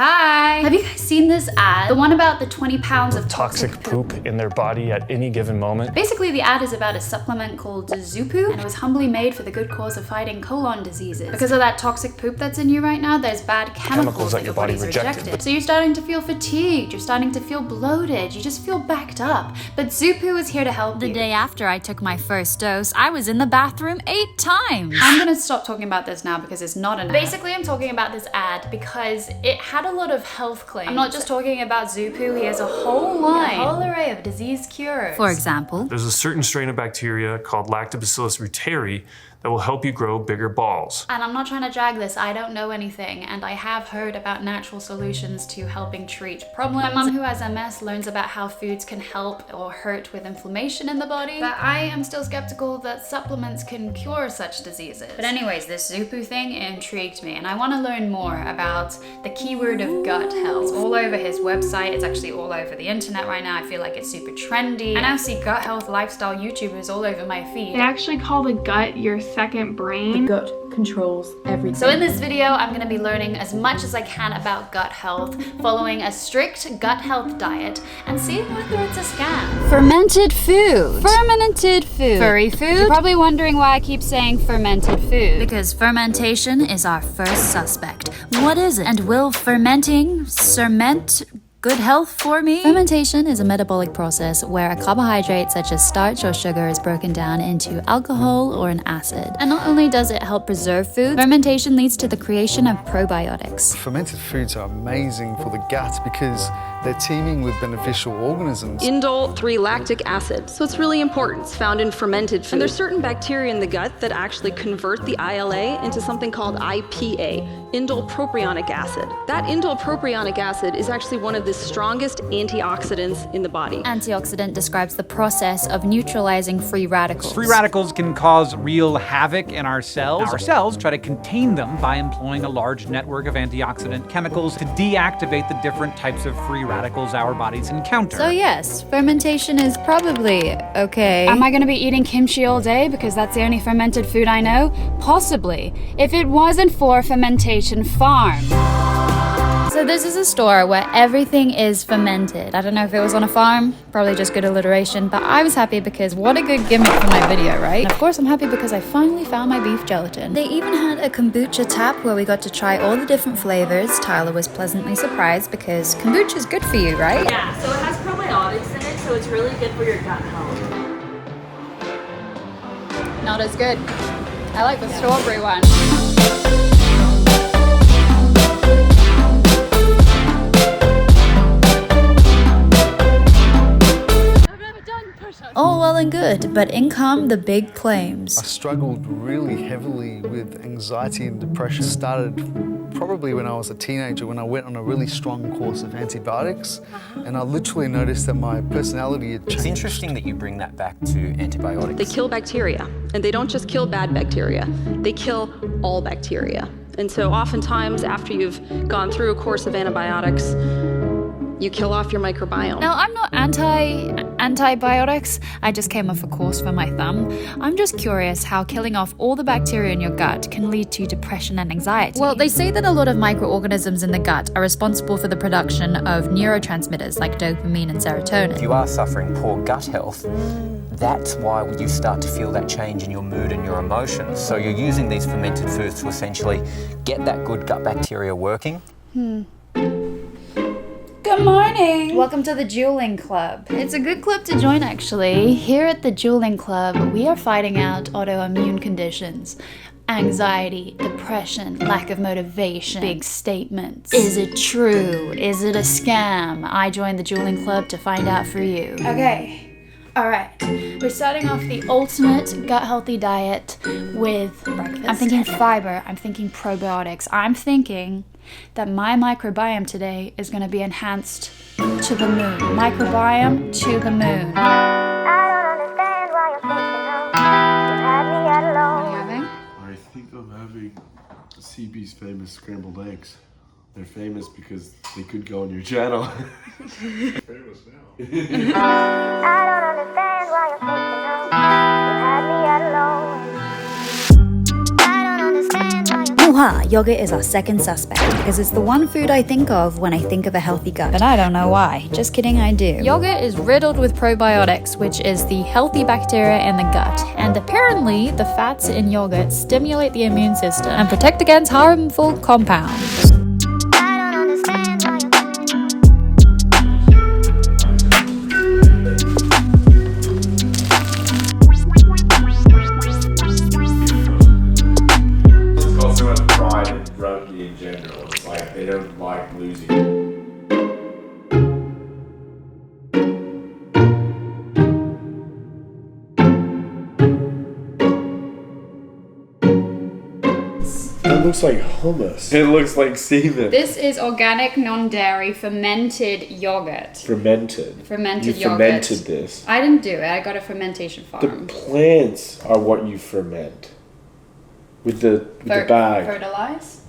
Hi! Have you guys seen this ad? The one about the 20 pounds of toxic poop in their body at any given moment. Basically, the ad is about a supplement called Zupu, and it was humbly made for the good cause of fighting colon diseases. Because of that toxic poop that's in you right now, there's bad chemicals that your body's rejected. So you're starting to feel fatigued, you're starting to feel bloated, you just feel backed up. But Zupu is here to help you. The day after I took my first dose, I was in the bathroom 8 times. I'm gonna stop talking about this now because it's not an ad. Basically, I'm talking about this ad because it had a lot of health claims. I'm not just talking about Zupu, he has a whole line, a whole array of disease cures. For example, there's a certain strain of bacteria called Lactobacillus reuteri that will help you grow bigger balls. And I'm not trying to drag this, I don't know anything, and I have heard about natural solutions to helping treat problems. My mom, who has MS, learns about how foods can help or hurt with inflammation in the body, but I am still skeptical that supplements can cure such diseases. But anyways, this Zupu thing intrigued me, and I want to learn more about the keyword of gut health. It's all over his website, it's actually all over the internet right now. I feel like it's super trendy. I now see gut health lifestyle YouTubers all over my feed. They actually call the gut your second brain. The gut controls everything. So in this video, I'm going to be learning as much as I can about gut health, following a strict gut health diet, and seeing whether it's a scam. fermented food. Fermented food. Furry food? You're probably wondering why I keep saying fermented food. Because fermentation is our first suspect. What is it? And will fermenting cement good health for me? Fermentation is a metabolic process where a carbohydrate such as starch or sugar is broken down into alcohol or an acid. And not only does it help preserve food, fermentation leads to the creation of probiotics. Fermented foods are amazing for the gut because they're teeming with beneficial organisms. Indole 3-lactic acid. So it's really important. It's found in fermented food. And there's certain bacteria in the gut that actually convert the ILA into something called IPA, indole propionic acid. That indole propionic acid is actually one of the strongest antioxidants in the body. Antioxidant describes the process of neutralizing free radicals. Free radicals can cause real havoc in our cells. Our cells try to contain them by employing a large network of antioxidant chemicals to deactivate the different types of free radicals our bodies encounter. So yes, fermentation is probably okay. Am I gonna be eating kimchi all day because that's the only fermented food I know? Possibly, if it wasn't for a fermentation farm. So this is a store where everything is fermented. I don't know if it was on a farm, probably just good alliteration, but I was happy because what a good gimmick for my video, right? And of course I'm happy because I finally found my beef gelatin. They even had a kombucha tap where we got to try all the different flavors. Tyler was pleasantly surprised because kombucha is good for you, right? Yeah, so it has probiotics in it, so it's really good for your gut health. Not as good. I like the strawberry one. All well and good, but in come the big claims. I struggled really heavily with anxiety and depression. Started probably when I was a teenager, when I went on a really strong course of antibiotics, and I literally noticed that my personality had changed. It's interesting that you bring that back to antibiotics. They kill bacteria, and they don't just kill bad bacteria, they kill all bacteria. And so oftentimes after you've gone through a course of antibiotics, you kill off your microbiome. Now, I'm not antibiotics. I just came off a course for my thumb. I'm just curious how killing off all the bacteria in your gut can lead to depression and anxiety. Well, they say that a lot of microorganisms in the gut are responsible for the production of neurotransmitters like dopamine and serotonin. If you are suffering poor gut health, that's why you start to feel that change in your mood and your emotions. So you're using these fermented foods to essentially get that good gut bacteria working. Good morning! Welcome to the Dueling Club. It's a good club to join actually. Here at the Dueling Club, we are fighting out autoimmune conditions. Anxiety, depression, lack of motivation, big statements. Is it true? Is it a scam? I joined the Dueling Club to find out for you. Okay. Alright, we're starting off the ultimate gut healthy diet with breakfast. I'm thinking fiber, I'm thinking probiotics. I'm thinking that my microbiome today is going to be enhanced to the moon. Microbiome to the moon. I don't understand why you're thinking you had me at alone. What are you having? I think I'm having CB's famous scrambled eggs. They're famous because they could go on your channel. Famous now. I don't understand why you're thinking you had me at alone. Oh, Haha, yogurt is our second suspect because it's the one food I think of when I think of a healthy gut. But I don't know why. Just kidding, I do. Yogurt is riddled with probiotics, which is the healthy bacteria in the gut. And apparently, the fats in yogurt stimulate the immune system and protect against harmful compounds. In general, it's like they don't like losing. That looks like hummus. It looks like semen. This is organic, non-dairy, fermented yogurt. Fermented. Fermented you yogurt. fermented this. I didn't do it. I got a fermentation farm. The plants are what you ferment. With the bag. Fertilize?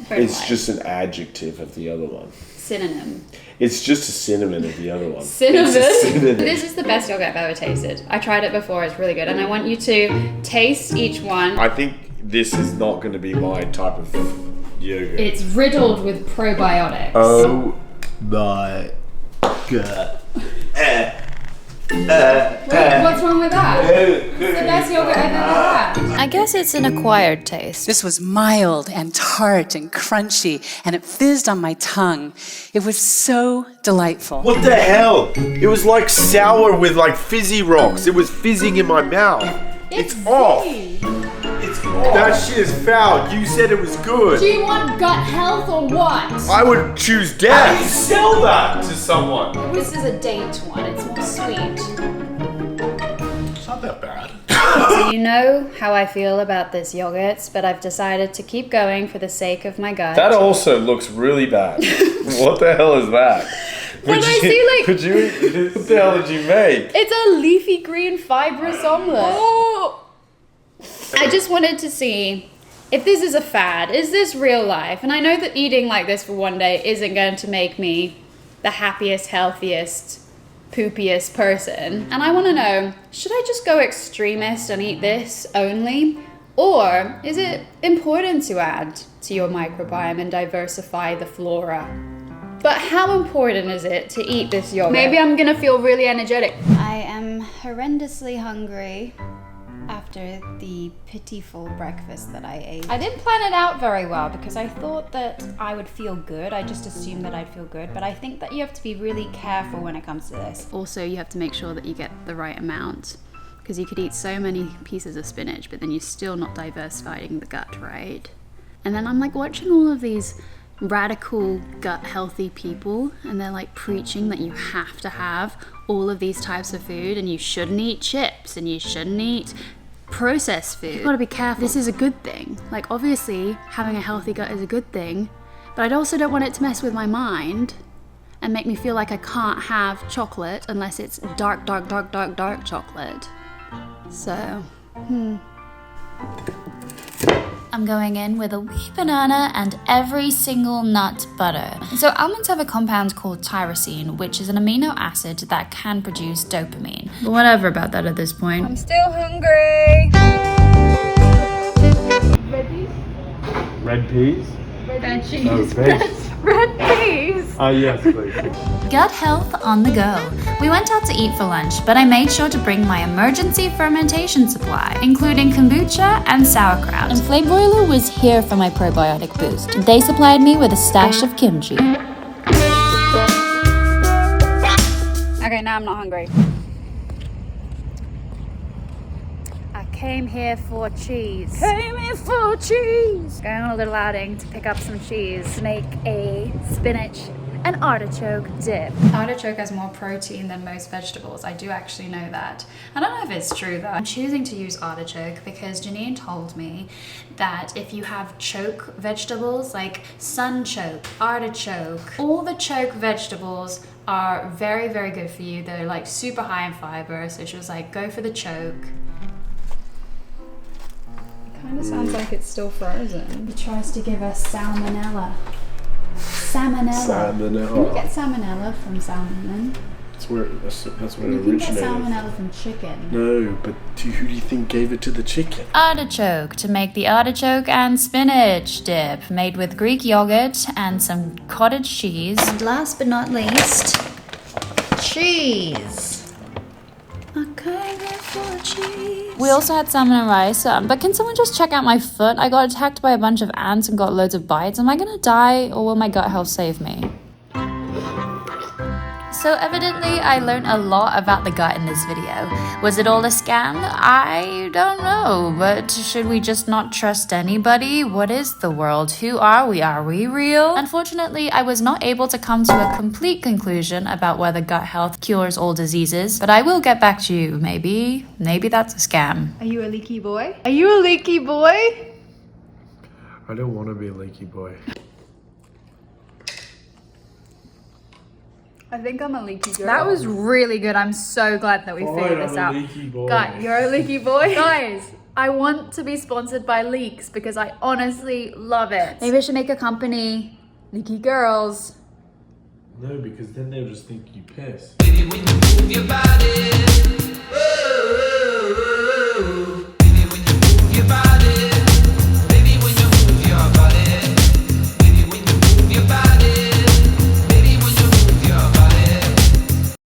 It's just an adjective of the other one. Synonym. It's just a synonym of the other one. Synonym? It's a synonym. This is the best yogurt I've ever tasted. I tried it before, it's really good. And I want you to taste each one. I think this is not going to be my type of yogurt. It's riddled with probiotics. Oh my god. What's wrong with that? It's the best yogurt I've ever had. I guess it's an acquired taste. This was mild and tart and crunchy, and it fizzed on my tongue. It was so delightful. What the hell? It was like sour with like fizzy rocks. It was fizzing in my mouth. It's off. It's off. That shit is foul. You said it was good. Do you want gut health or what? I would choose death. How do you sell that to someone? This is a date one. It's more sweet. It's not that bad. So you know how I feel about this yogurt, but I've decided to keep going for the sake of my gut. That also looks really bad. What the hell is that? What the hell did you make? It's a leafy green fibrous omelette. Oh. I just wanted to see if this is a fad. Is this real life? And I know that eating like this for one day isn't going to make me the happiest, healthiest, poopiest person. And I want to know, should I just go extremist and eat this only? Or is it important to add to your microbiome and diversify the flora? But how important is it to eat this yogurt? Maybe I'm gonna feel really energetic. I am horrendously hungry after the pitiful breakfast that I ate. I didn't plan it out very well because I thought that I would feel good. I just assumed that I'd feel good, but I think that you have to be really careful when it comes to this. Also, you have to make sure that you get the right amount because you could eat so many pieces of spinach, but then you're still not diversifying the gut, right? And then I'm like watching all of these radical gut healthy people and they're like preaching that you have to have all of these types of food and you shouldn't eat chips and you shouldn't eat processed food. You've got to be careful. This is a good thing. Like obviously having a healthy gut is a good thing, but I also don't want it to mess with my mind and make me feel like I can't have chocolate unless it's dark chocolate. So, I'm going in with a wee banana and every single nut butter. So almonds have a compound called tyrosine, which is an amino acid that can produce dopamine. But whatever about that at this point. I'm still hungry. Red peas? Red cheese. Oh, veg. Red peas. Yes, please. Gut health on the go. We went out to eat for lunch, but I made sure to bring my emergency fermentation supply, including kombucha and sauerkraut. And Flame Broiler was here for my probiotic boost. They supplied me with a stash of kimchi. Okay, now I'm not hungry. I came here for cheese. Going on a little outing to pick up some cheese. Make a spinach and artichoke dip. Artichoke has more protein than most vegetables. I do actually know that. I don't know if it's true though. I'm choosing to use artichoke because Janine told me that if you have choke vegetables like sunchoke, artichoke, all the choke vegetables are very, very good for you. They're like super high in fiber. So she was like, go for the choke. Kind of sounds like it's still frozen. It tries to give us salmonella. Salmonella. Salmonella. Can you get salmonella from salmon? That's where it You think originated. that's salmonella from chicken? No, but who do you think gave it to the chicken? Artichoke to make the artichoke and spinach dip made with Greek yogurt and some cottage cheese. And last but not least, cheese. Okay, for cheese. We also had salmon and rice, but can someone just check out my foot? I got attacked by a bunch of ants and got loads of bites. Am I gonna die or will my gut health save me? So evidently I learned a lot about the gut in this video. Was it all a scam? I don't know, but should we just not trust anybody? What is the world? Who are we? Are we real? Unfortunately, I was not able to come to a complete conclusion about whether gut health cures all diseases, but I will get back to you, maybe. Maybe that's a scam. Are you a leaky boy? Are you a leaky boy? I don't want to be a leaky boy. I think I'm a leaky girl. That was really good. I'm so glad that we figured this out. Guy, you're a leaky boy? Guys, I want to be sponsored by Leaks because I honestly love it. Maybe I should make a company. Leaky Girls. No, because then they'll just think you piss. Baby, when you move your body